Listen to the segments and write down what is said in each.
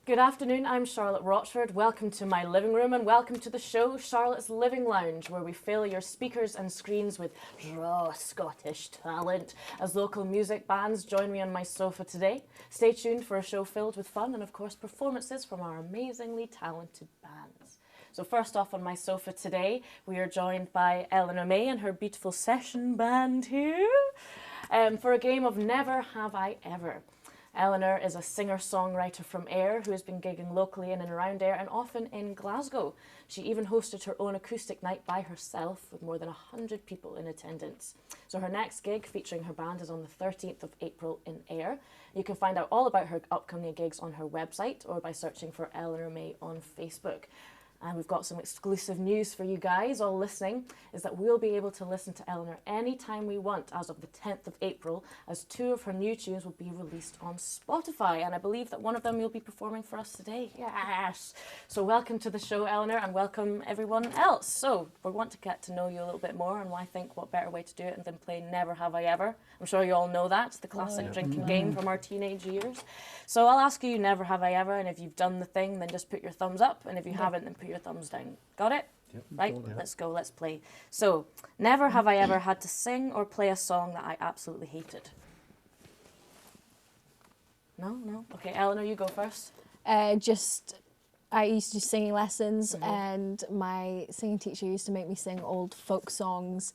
Good afternoon, I'm Charlotte Rochford. Welcome to my living room and welcome to the show Charlotte's Living Lounge, where we fill your speakers and screens with raw Scottish talent as local music bands join me on my sofa today. Stay tuned for a show filled with fun and of course performances from our amazingly talented bands. So first off on my sofa today, we are joined by Eleanor May and her beautiful session band here for a game of Never Have I Ever. Eleanor is a singer-songwriter from Ayr who has been gigging locally in and around Ayr and often in Glasgow. She even hosted her own acoustic night by herself with more than 100 people in attendance. So her next gig featuring her band is on the 13th of April in Ayr. You can find out all about her upcoming gigs on her website or by searching for Eleanor May on Facebook. And we've got some exclusive news for you guys all listening, is that we'll be able to listen to Eleanor anytime we want as of the 10th of April, as 2 of her new tunes will be released on Spotify. And I believe that one of them you'll be performing for us today. Yes! So welcome to the show, Eleanor, and welcome everyone else. So we want to get to know you a little bit more, and I think what better way to do it than play Never Have I Ever. I'm sure you all know that. It's the classic drinking game from our teenage years. So I'll ask you Never Have I Ever, and if you've done the thing, then just put your thumbs up, and if you haven't, then put your thumbs down. Got it? Yep. Right, let's go, let's play. So, never have I ever had to sing or play a song that I absolutely hated. No? Okay, Eleanor, you go first. I used to do singing lessons and my singing teacher used to make me sing old folk songs.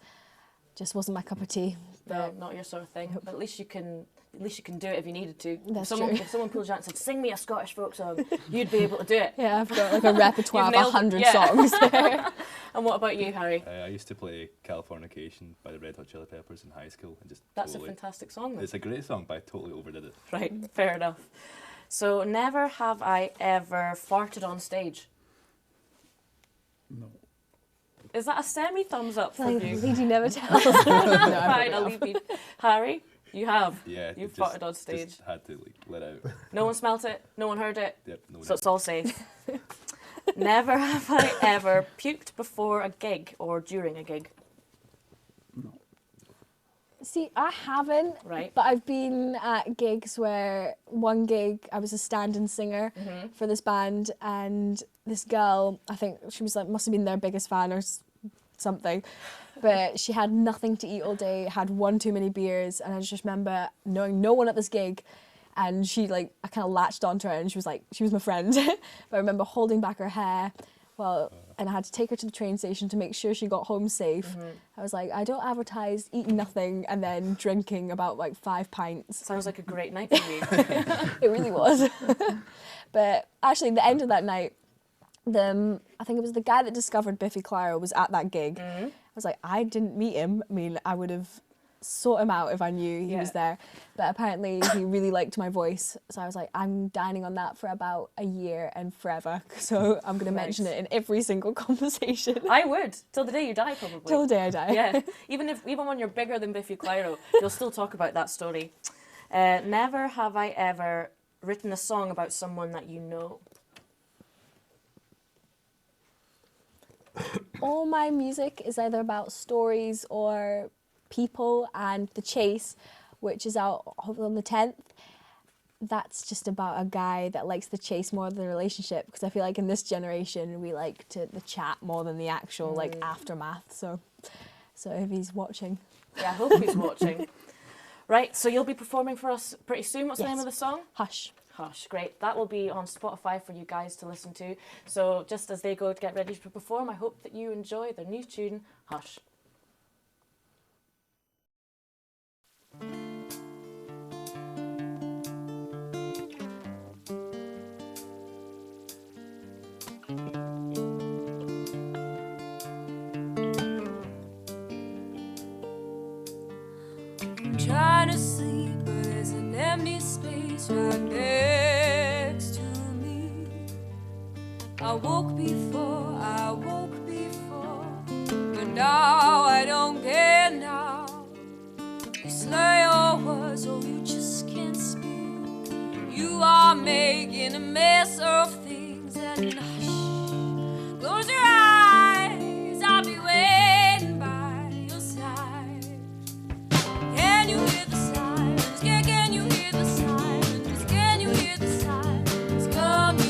Just wasn't my cup of tea. No, not your sort of thing. But at least you can do it if you needed to. That's true. If someone pulled you out and said, sing me a Scottish folk song, you'd be able to do it. Yeah, I've got like a repertoire of You've nailed it, 100 yeah. songs. And what about you, Harry? I used to play Californication by the Red Hot Chili Peppers in high school. And just That's totally, a fantastic song, though. It's a great song, but I totally overdid it. Right, fair enough. So, never have I ever farted on stage. No. Is that a semi-thumbs up from Like, you? Lady never tells. Fine, I'll leave you. Harry, you have. Yeah, You've just- farted on stage. Just had to let out. No one smelt it. No one heard it. Yep, no one So it's all safe. Never have I ever puked before a gig or during a gig. See, I haven't, Right. but I've been at gigs where one gig I was a stand-in singer for this band, and this girl, I think she was like, must have been their biggest fan or something, but she had nothing to eat all day, had one too many beers, and I just remember knowing no one at this gig, and she I kind of latched onto her, and she was my friend, but I remember holding back her hair, and I had to take her to the train station to make sure she got home safe. I was like, I don't advertise eating nothing and then drinking about 5 pints. Sounds like a great night for you. It really was. But actually, the end of that night, I think it was the guy that discovered Biffy Clyro was at that gig. I was like, I didn't meet him. I mean, I would have sought him out if I knew he was there. But apparently he really liked my voice. So I was like, I'm dining on that for about a year and forever. So I'm going to mention it in every single conversation. I would. Till the day you die, probably. Till the day I die. Yeah. Even when you're bigger than Biffy Clyro, you'll still talk about that story. Never have I ever written a song about someone that you know. All my music is either about stories or people, and The Chase, which is out hopefully on the 10th, that's just about a guy that likes the chase more than the relationship, because I feel like in this generation we like the chat more than the actual aftermath. So if he's watching. Yeah, I hope he's watching. Right, so you'll be performing for us pretty soon. What's the name of the song? Hush. Hush, great. That will be on Spotify for you guys to listen to. So just as they go to get ready to perform, I hope that you enjoy their new tune, Hush. I'm trying to sleep, but there's an empty space right next to me. I woke before, but now I don't care now. You slur your words, or you just can't speak. You are making a mess of things, and hush, close your eyes, I'll be waiting by your side. Can you hear the sirens? Can you hear the sirens? Can you hear the sirens coming?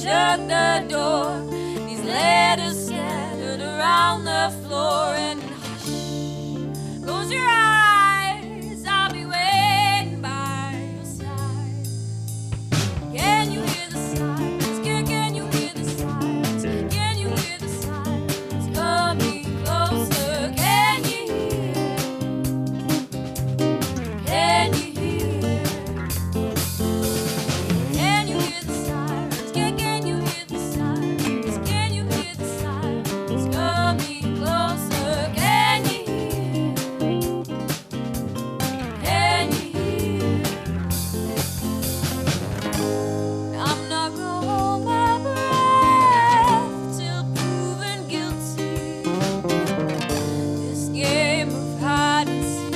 shut the door. These letters scattered around the floor. And hush, close your eyes, I'll be waiting by your side. Can you hear the silence? Can you hear the silence? Can you hear the silence coming closer? Can you hear? Can you hear? Can you hear the silence? Can you hear the silence? Can you hear the silence coming closer? Can you hear? Can you hear? I'm not gonna hold my breath till proven guilty. This game of hide and seek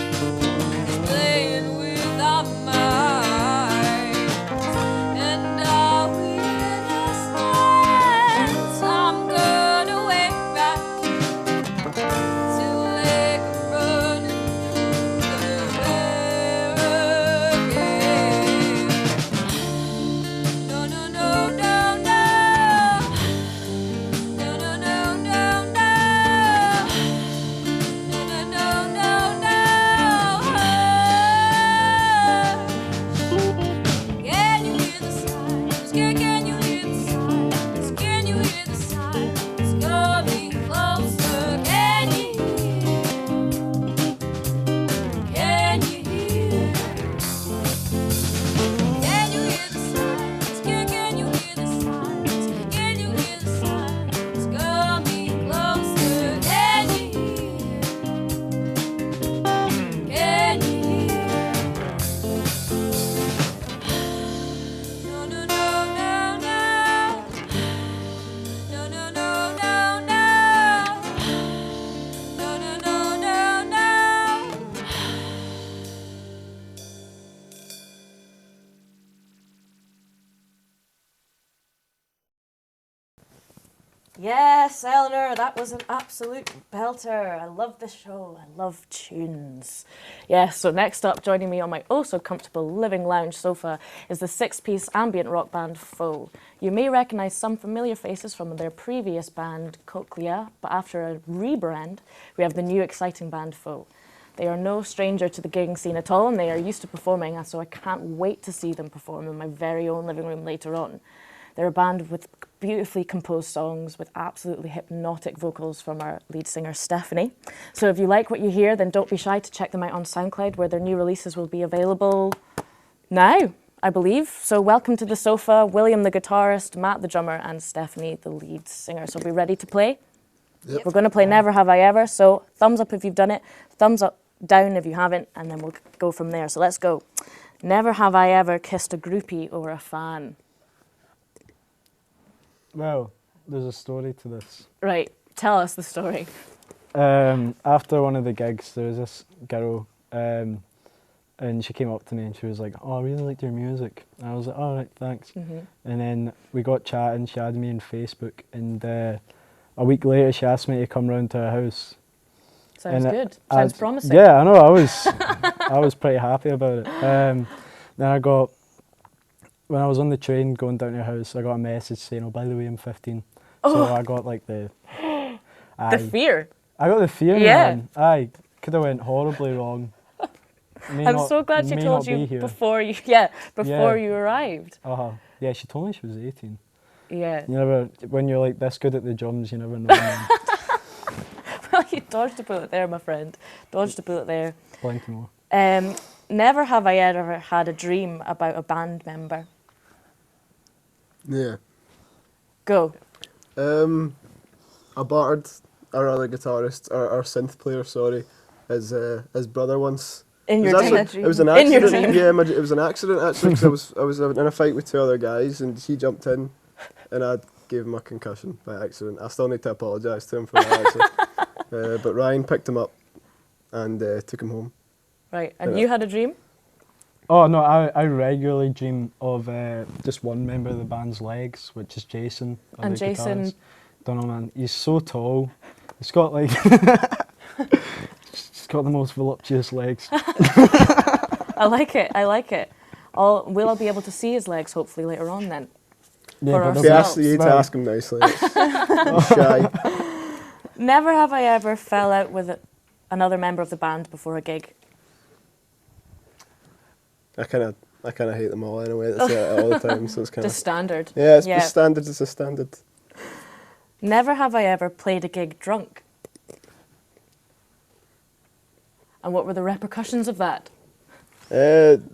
is playing with our minds. And are we innocent? I'm gonna wake back till they come running through the air again. No, no, no, no, no. No, no, no, no, no. No, no, no, no, no. Can you hear the silence? Can you hear the silence? Can you hear the silence coming closer? Can you hear? Can you hear? Can you hear the silence? Can you hear the silence? Can you hear the silence coming closer? Can you hear? Can you hear? No, no, no, no, no. No, no, no, no, no. No, no, no, no, no. Yes, Eleanor, that was an absolute belter. I love the show. I love tunes. Yes, so next up, joining me on my also comfortable living lounge sofa is the six-piece ambient rock band Foe. You may recognise some familiar faces from their previous band, Cochlea, but after a rebrand, we have the new exciting band Foe. They are no stranger to the gigging scene at all, and they are used to performing, and so I can't wait to see them perform in my very own living room later on. They're a band with beautifully composed songs with absolutely hypnotic vocals from our lead singer, Stephanie. So if you like what you hear, then don't be shy to check them out on SoundCloud, where their new releases will be available now, I believe. So welcome to the sofa, William the guitarist, Matt the drummer, and Stephanie the lead singer. So be ready to play? Yep. We're going to play Never Have I Ever, so thumbs up if you've done it, thumbs up down if you haven't, and then we'll go from there. So let's go. Never have I ever kissed a groupie or a fan. Well, there's a story to this. Right, tell us the story. After one of the gigs, there was this girl, and she came up to me and she was like, "Oh, I really liked your music." And I was like, "All right, thanks." Mm-hmm. And then we got chatting. She added me on Facebook, and a week later, she asked me to come round to her house. Sounds And good. Sounds promising. Yeah, I know. I was pretty happy about it. Then when I was on the train going down to her house, I got a message saying, "Oh, by the way, I'm 15." So I got like the fear. I got the fear, Yeah. man. Aye, could have went horribly wrong. I'm so glad she told you before you arrived. Yeah, she told me she was 18. Yeah. You never, when you're like this good at the drums, you never know. Man. Well, you dodged a bullet there, my friend. Dodged a bullet there. Plenty more. Never have I ever had a dream about a band member. Yeah. Go. I bartered our other guitarist, our synth player, sorry, his brother once. In your dream. It was an In your accident. dream. Yeah, it was an accident actually, because I was in a fight with two other guys, and he jumped in, and I gave him a concussion by accident. I still need to apologise to him for that actually. But Ryan picked him up and took him home. Right, and you had a dream? Oh no, I regularly dream of just one member of the band's legs, which is Jason. And Jason, don't know, man. He's so tall. He's got like, he's got the most voluptuous legs. I like it. I like it. Will I be able to see his legs hopefully later on then? for but If you ourselves. ask, you need to Right. ask him nicely. I'm shy. Never have I ever fell out with another member of the band before a gig. I kind of hate them all anyway. That's it all the time, so it's kind Just of standard. yeah. It's Yeah. standard. It's a standard. Never have I ever played a gig drunk. And what were the repercussions of that?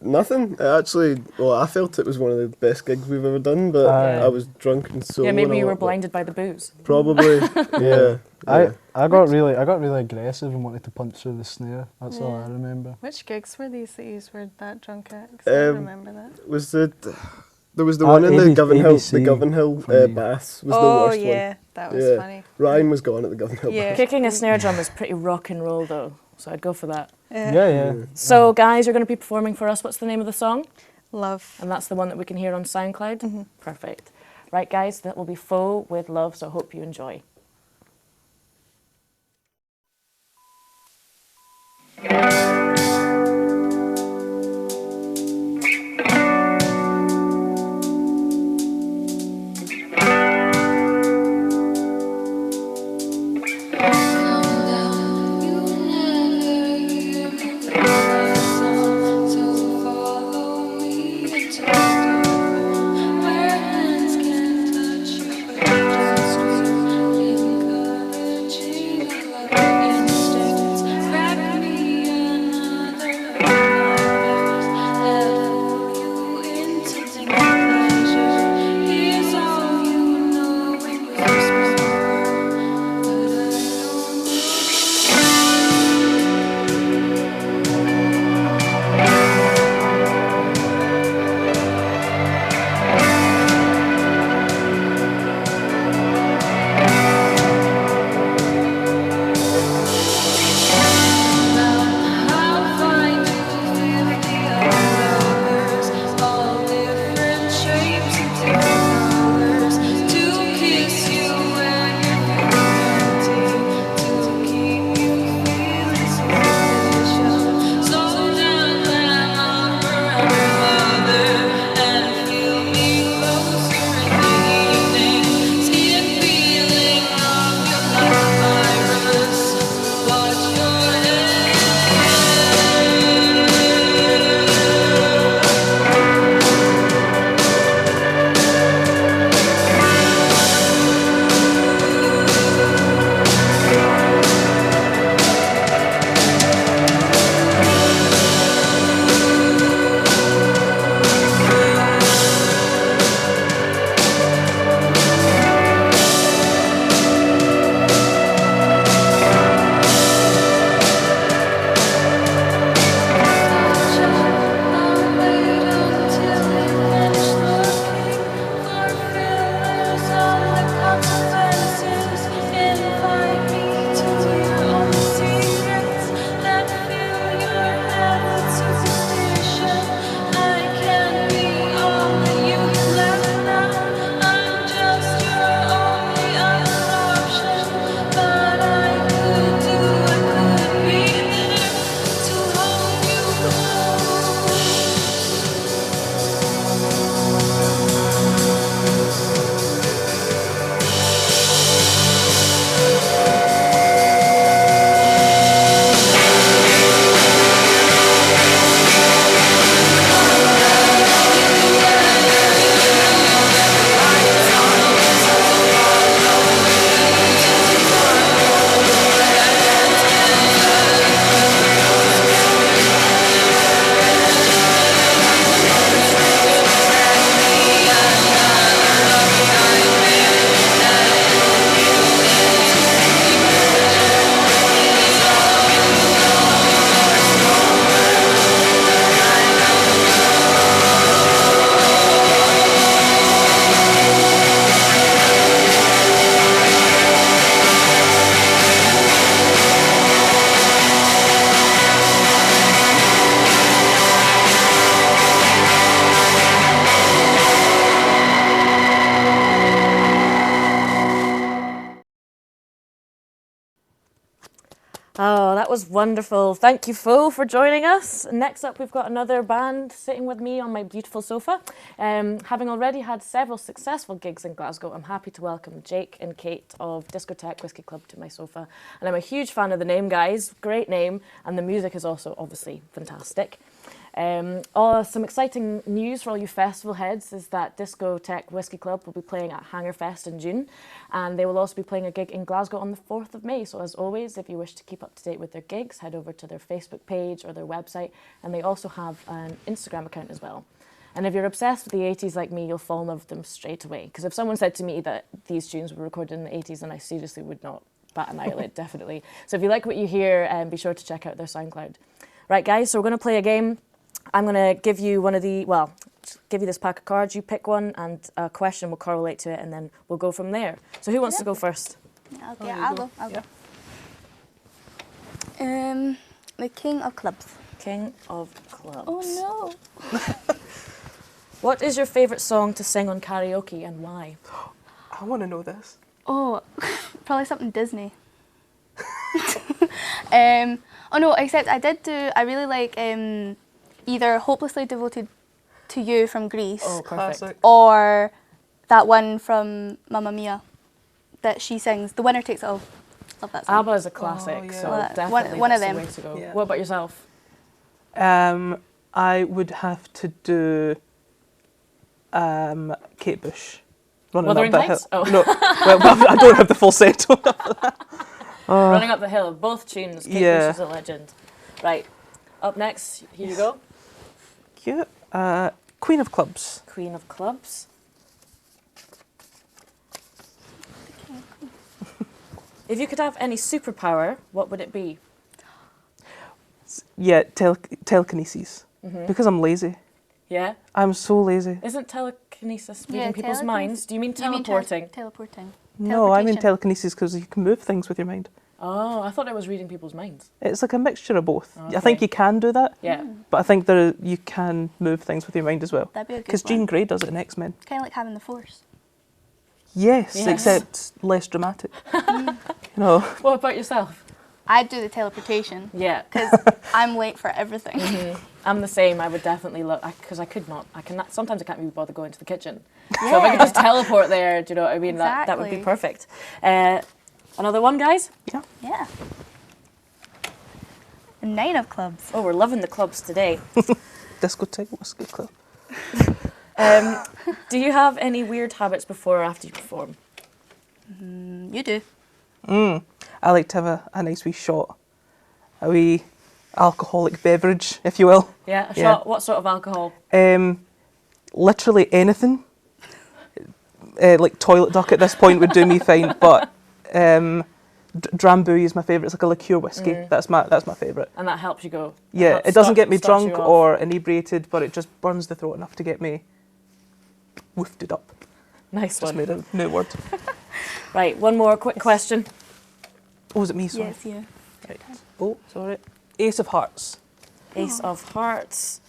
Nothing. Actually, well, I felt it was one of the best gigs we've ever done, but Aye. I was drunk and so. Yeah, maybe you were blinded by the booze. Probably. Yeah. Yeah. I got really aggressive and wanted to punch through the snare. That's all I remember. Which gigs were these that you were that drunk at? 'Cause I don't Um, remember that. Was there was the one in the ABC Govanhill for me. baths was the Oh worst yeah, one. that was Yeah. funny. Ryan was gone at the Govanhill Yeah. Kicking a snare drum is pretty rock and roll though, so I'd go for that. Yeah. So guys, you're going to be performing for us. What's the name of the song? Love. And that's the one that we can hear on SoundCloud? Perfect. Right guys, that will be Foe with Love, so I hope you enjoy. Where hands can touch you, but just Oh, that was wonderful. Thank you, Fo, for joining us. Next up, we've got another band sitting with me on my beautiful sofa. Having already had several successful gigs in Glasgow, I'm happy to welcome Jake and Kate of Discotheque Whiskey Club to my sofa. And I'm a huge fan of the name, guys. Great name. And the music is also obviously fantastic. Some exciting news for all you festival heads is that Discotheque Whiskey Club will be playing at Hangerfest in June, and they will also be playing a gig in Glasgow on the 4th of May. So as always, if you wish to keep up to date with their gigs, head over to their Facebook page or their website, and they also have an Instagram account as well. And if you're obsessed with the 80s like me, you'll fall in love with them straight away. Because if someone said to me that these tunes were recorded in the 80s, then I seriously would not bat an eyelid, definitely. So if you like what you hear, be sure to check out their SoundCloud. Right, guys, so we're going to play a game. I'm going to give you give you this pack of cards, you pick one, and a question will correlate to it, and then we'll go from there. So who wants to go first? Okay, I'll go. The King of Clubs. King of Clubs. Oh no. What is your favourite song to sing on karaoke and why? I want to know this. Oh, probably something Disney. Oh no, except I really like either Hopelessly Devoted to You from Greece. Oh, perfect. Classic. Or that one from Mamma Mia that she sings, The Winner Takes It All. Love that song. ABBA is a classic, Oh, yeah. so Well, definitely one of that's them. the way to go. Yeah. What about yourself? I would have to do Kate Bush. Running Wuthering Up That Heights? Hill. Oh. No, well, I don't have the full set. Running Up the Hill, both tunes. Kate Yeah. Bush is a legend. Right, up next, here you go. Cute. Queen of Clubs. Queen of Clubs. If you could have any superpower, what would it be? Yeah, telekinesis. Because I'm lazy. Yeah? I'm so lazy. Isn't telekinesis reading Yeah, people's telekinesis. minds? Do you mean You mean teleporting? teleporting. No, I mean Teleportation. telekinesis because you can move things with your mind. Oh, I thought it was reading people's minds. It's like a mixture of both. Okay. I think you can do that, Yeah. but I think you can move things with your mind as well. That'd be a good Because one. Jean Grey does it in X-Men. Kind of like having the Force. Yes, Yes. except less dramatic. No. What about yourself? I'd do the teleportation Yeah. because I'm late for everything. I'm the same. I would definitely look, because I could not. Sometimes I can't even bother going to the kitchen. So if I could just teleport there, do you know what I mean? That would be Exactly. perfect. Another one, guys? Yeah. The Nine of Clubs. Oh, we're loving the clubs today. Discotheque Whiskey Club. Do you have any weird habits before or after you perform? You do. I like to have a nice wee shot. A wee alcoholic beverage, if you will. Yeah, a Yeah. shot. What sort of alcohol? Literally anything. Like toilet duck at this point would do me fine, but Drambuie is my favourite. It's like a liqueur whiskey. That's my favourite. And that helps you go. Yeah, That it doesn't get me starts you drunk off. or inebriated, but it just burns the throat enough to get me woofed up. Nice Just one. made a new word. Right, one more quick question. Oh, is it me? Sorry. Yes, you. Right. Oh, sorry. Ace of Hearts. Ace of Hearts.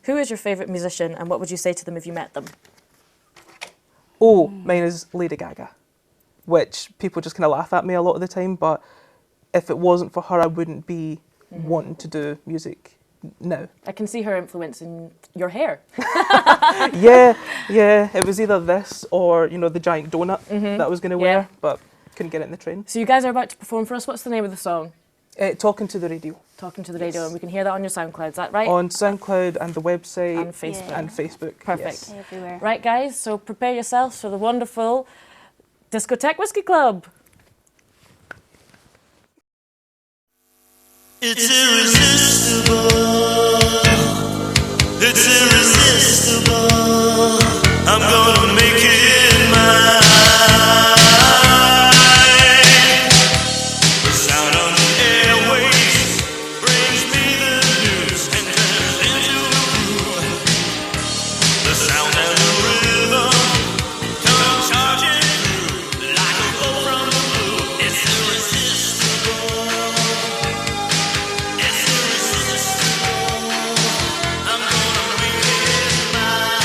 Who is your favourite musician and what would you say to them if you met them? Oh, mine is Lady Gaga, which people just kind of laugh at me a lot of the time, but if it wasn't for her, I wouldn't be wanting to do music now. I can see her influence in your hair. Yeah, it was either this or, the giant donut that I was going to wear, but couldn't get it in the train. So you guys are about to perform for us. What's the name of the song? Talking to the radio. Talking to the Radio, and we can hear that on your SoundCloud, is that right? On SoundCloud and the website And Facebook. and Facebook. Perfect. yes. Everywhere. Right, guys, so prepare yourselves for the wonderful Discotheque Whiskey Club. It's irresistible. It's irresistible. I'm gonna make it mine. The sound on the airwaves brings me the news and turns into a groove. The sound and the rhythm come charging through like a bolt from the blue. It's irresistible. It's irresistible. I'm gonna make it mine.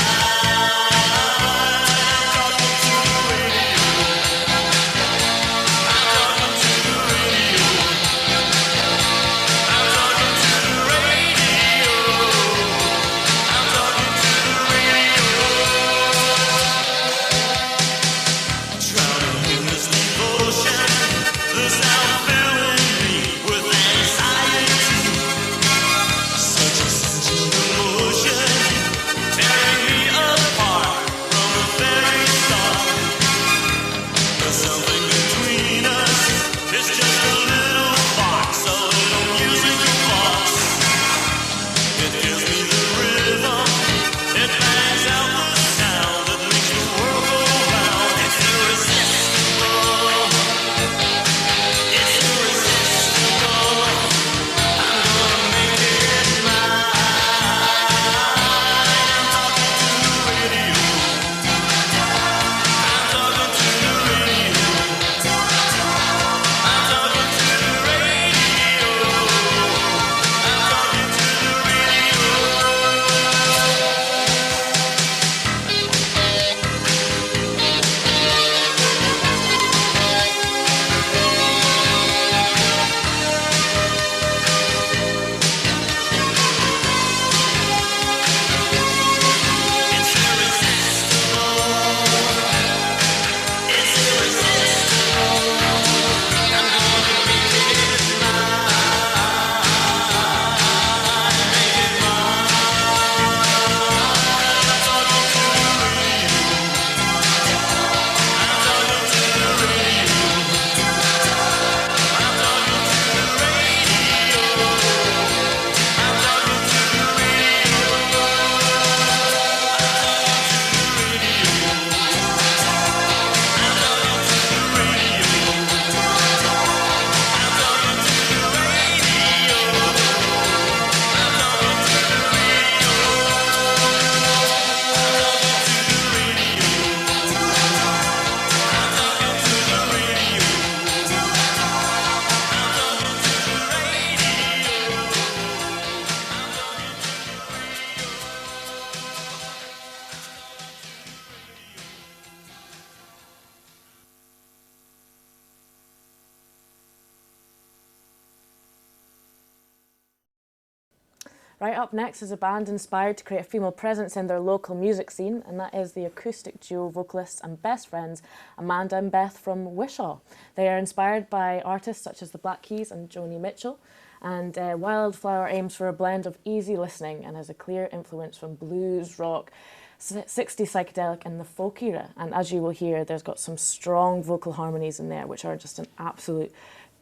Right, up next is a band inspired to create a female presence in their local music scene, and that is the acoustic duo vocalists and best friends Amanda and Beth from Wishaw. They are inspired by artists such as the Black Keys and Joni Mitchell, and Wildflower aims for a blend of easy listening and has a clear influence from blues, rock, 60s psychedelic and the folk era. And as you will hear, there's got some strong vocal harmonies in there, which are just an absolute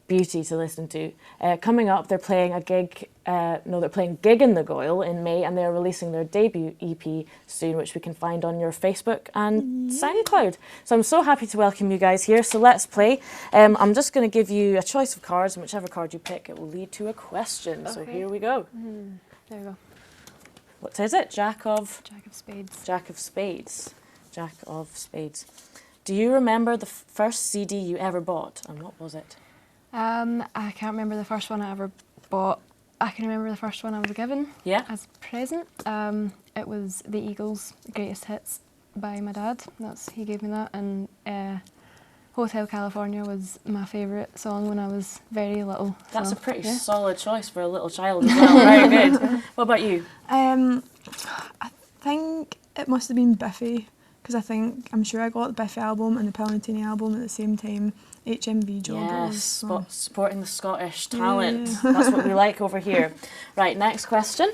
beauty to listen to. Coming up, they're playing a gig, they're playing Gig in the Goyle in May, and they're releasing their debut EP soon, which we can find on your Facebook and SoundCloud. So I'm so happy to welcome you guys here. So let's play. I'm just going to give you a choice of cards, and whichever card you pick, it will lead to a question. So here we go. There we go. What is it? Jack of Spades. Jack of Spades. Jack of Spades. Do you remember the first CD you ever bought, and what was it? I can't remember the first one I ever bought. I can remember the first one I was given as a present. It was the Eagles' Greatest Hits by my dad. He gave me that, and Hotel California was my favourite song when I was very little. That's so, a pretty solid choice for a little child as well. Very good. What about you? I think it must have been Biffy, because I'm sure I got the Biffy album and the Palantini album at the same time. HMV joggers. Yes, supporting the Scottish talent. Yeah. That's what we like over here. Right, next question.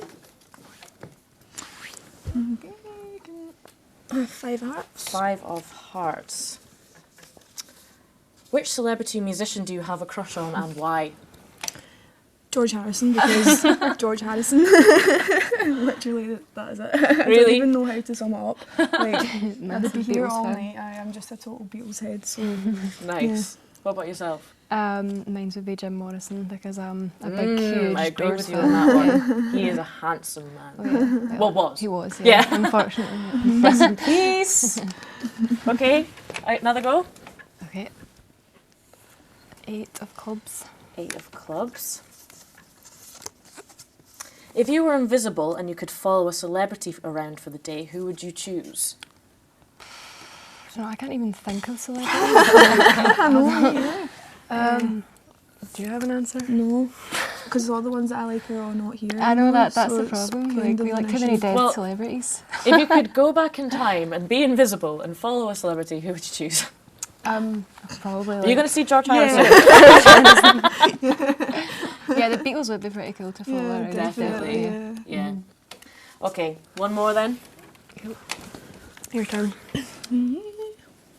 5 hearts. 5 of hearts. Which celebrity musician do you have a crush on and why? George Harrison, because George Harrison. Literally, that is it. I don't even know how to sum it up. Like, I would be here all night. I am just a total Beatles head. So nice. Yeah. What about yourself? Mine would be Jim Morrison, because I'm a big, huge I agree Doors with you fan. on that one. He is a handsome man. Oh, yeah. Well, was. He was, yeah. Unfortunately. Rest in peace. Okay, another go. Okay. 8 of clubs. 8 of clubs. If you were invisible and you could follow a celebrity around for the day, who would you choose? No, I can't even think of celebrities. I know. Do you have an answer? No, because all the ones that I like are all not here. I know that's so the problem. We like too many dead celebrities. If you could go back in time and be invisible and follow a celebrity, who would you choose? Probably. Are you going to see George Harrison? Yeah, the Beatles would be pretty cool to follow around. Definitely. Yeah. Okay, one more then. Your turn.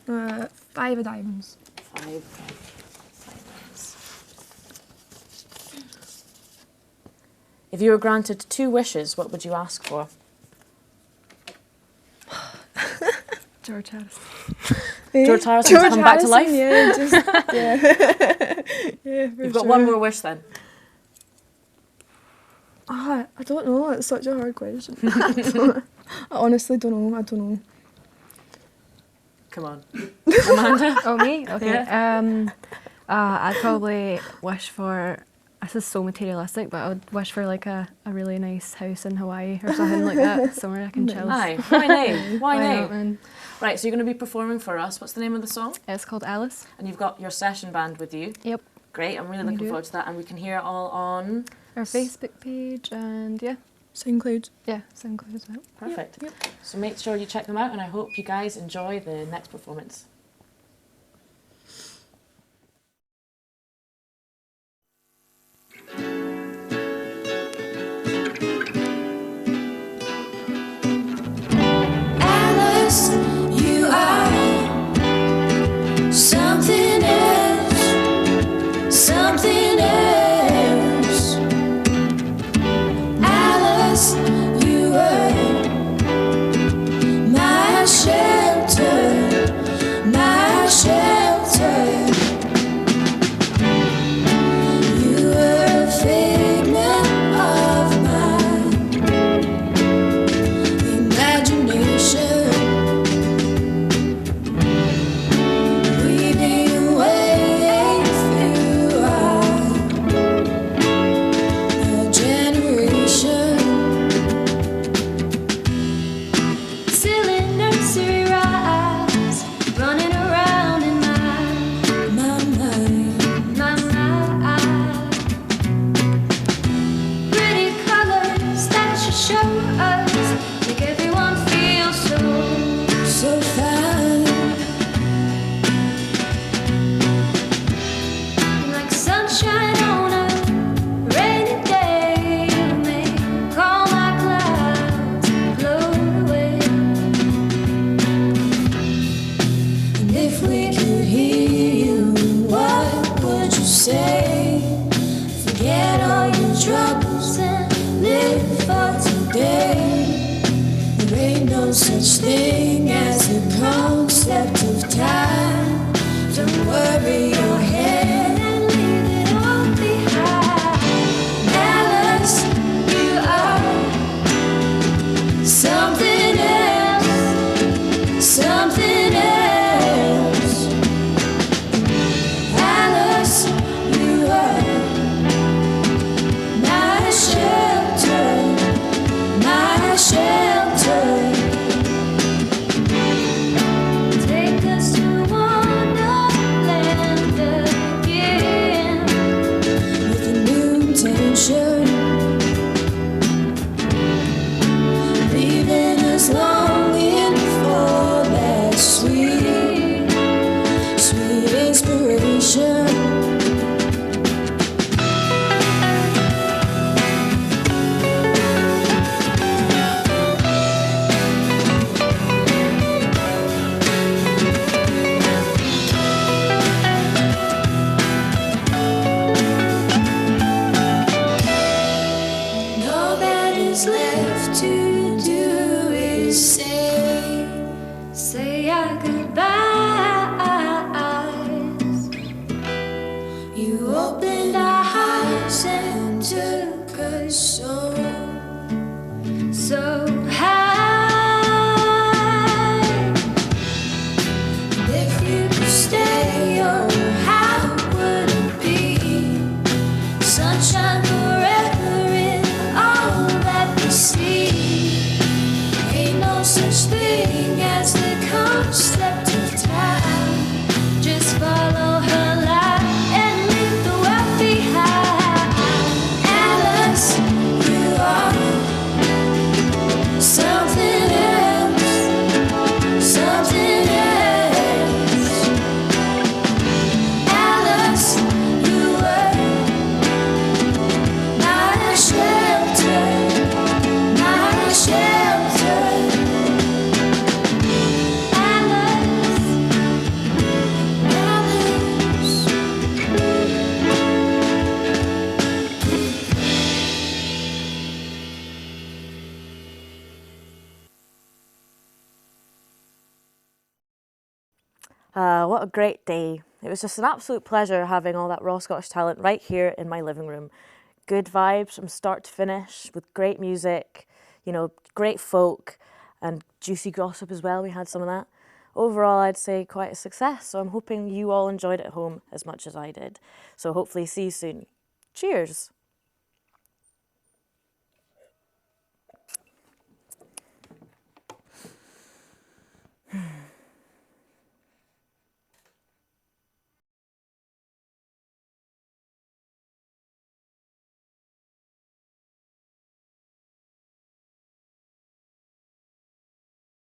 5 of diamonds. 5 of diamonds. If you were granted 2 wishes, what would you ask for? George Harrison. George Harrison to come back to life? Yeah, yeah, You've got one more wish then. I don't know. It's such a hard question. I honestly don't know. I don't know. Come on. Amanda? Oh, me? Okay. Yeah. I'd probably wish for, this is so materialistic, but I would wish for like a really nice house in Hawaii or something like that, somewhere I can chill. Aye, why nay? Why nay? Not, right, so you're going to be performing for us. What's the name of the song? It's called Alice. And you've got your session band with you? Yep. Great, I'm really looking forward to that, and we can hear it all on our Facebook page and SoundCloud. Yeah, SoundCloud as well. Perfect. Yep. So make sure you check them out, and I hope you guys enjoy the next performance. Alice, you are something else, something else. Alice, you were my shelter, If we could hear you, what would you say? Forget all your troubles and live for today. There ain't no such thing as the concept of time. Don't worry your head and leave it all behind. Alice, you are something else, something else. Alice, you are my shelter, my shelter. Take us to Wonderland again with a new tension, leaving us longing for that sweet, sweet inspiration. All that is left to do is say our goodbyes. You opened our hearts and took us so high. If you could stay, oh, how would it be? Sunshine forever in all that we see. Ain't no such thing as the concept of time. Just follow her light and leave the world behind. Alice, you are something else, something else. Alice, you were my shelter, my shelter. Alice, Alice. What a great day. It was just an absolute pleasure having all that raw Scottish talent right here in my living room. Good vibes from start to finish with great music, you know, great folk and juicy gossip as well. We had some of that. Overall, I'd say quite a success. So I'm hoping you all enjoyed it at home as much as I did. So hopefully see you soon. Cheers.